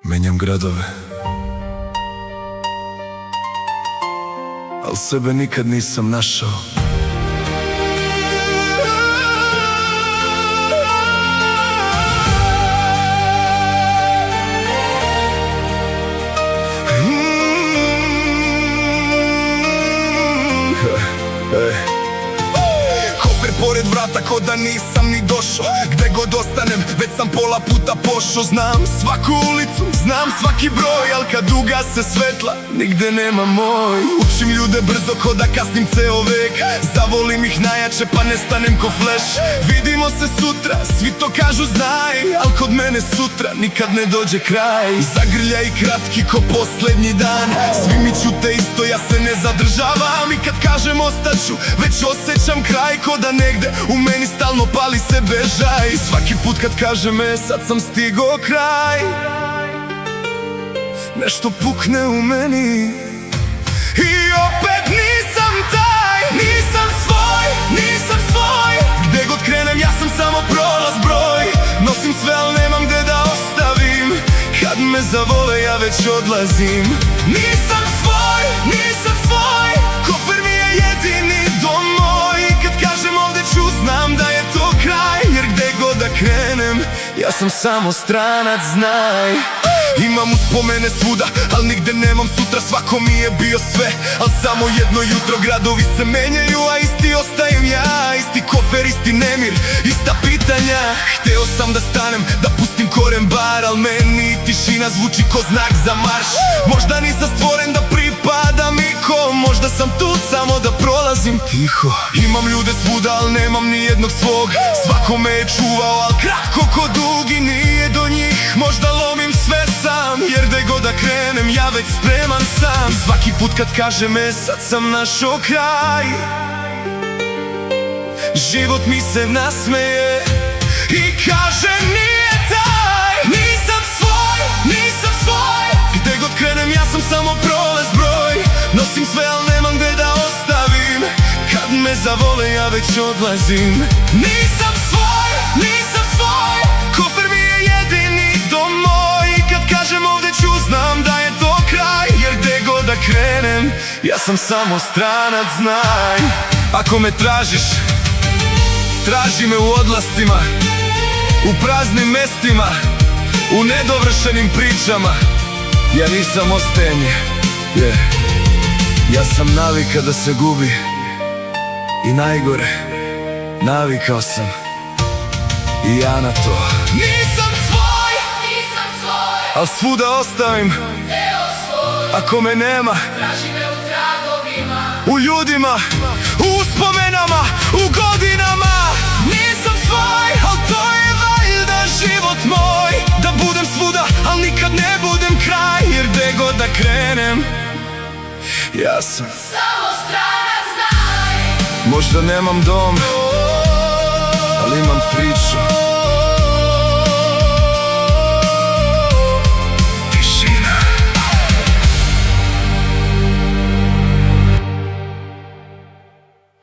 Menjam gradove, al sebe nikad nisam našao. Kofer pored vrata ko da nisam ni došao. Gde god ostanem već sam pola puta pošao. Znam svaku ulicu, znam svaki broj, al kad ugase svetla nigde nema moj. Učim ljude brzo ko da kasnim ceo vek. Zavolim ih najjače pa nestanem ko fleš. Vidimo se sutra, svi to kažu znaj, al kod mene sutra nikad ne dođe kraj. Zagrljaj kratki ko poslednji dan, svi mi ćute isto, ja se ne zadržavam. I kad kažem ostaću, već osjećam kraj, ko da negde u meni stalno pali se bežaj. I svaki put kad kažem sad sam stigo kraj, nešto pukne u meni i opet nisam taj, nisam svoj, nisam svoj. Gde god krenem ja sam samo prolaz broj. Nosim sve al nemam gde da ostavim. Kad me zavole ja već odlazim. Nisam svoj, nisam svoj. Kofer mi je jedini dom moj. Kad kažem ovde ću, znam da je to kraj, jer gde god da krenem ja sam samo stranac, znaj. Imam uspomene svuda, al nigde nemam sutra. Svako mi je bio sve, al samo jedno jutro. Gradovi se menjaju, a isti ostajem ja. Isti kofer, isti nemir, ista pitanja. Hteo sam da stanem, da pustim korem bar, al meni tišina zvuči ko znak za marš. Možda nisam stvoren da pripadam ikom, možda sam tu samo da prolazim tiho. Imam ljude svuda, al nemam ni jednog svog. Svako me je čuvao, al kratko ko dugi, nije do njih. Možda lomim sve sam, jer gde god da krenem ja već spreman sam. I svaki put kad kažem sad sam našao kraj, život mi se nasmeje i kaže nije taj. Nisam svoj, nisam svoj. Gde god krenem ja sam samo prolaz broj. Nosim sve al nemam gde da ostavim. Kad me zavole ja već odlazim. Nisam svoj, nisam svoj. Kofer mi je jedini dom moj. Kad kažem ovde ću, znam da je to kraj, jer gde god da krenem ja sam samo stranac, znaj. Ako me tražiš, traži me u odlastima, u praznim mestima, u nedovršenim pričama. Ja nisam ostajenje, ja sam navika da se gubi. I najgore, navikao sam i ja na to. Nisam svoj, nisam svoj, al svuda ostavim deo svoj. Ako me nema, traži me u tragovima, u ljudima, u uspomenama, u godinama. Nisam svoj, al to je valjda život moj. Da budem svuda, al nikad ne budem kraj, jer gde god da krenem ja sam samo stranac, znaj. Možda nemam dom, ali imam priču.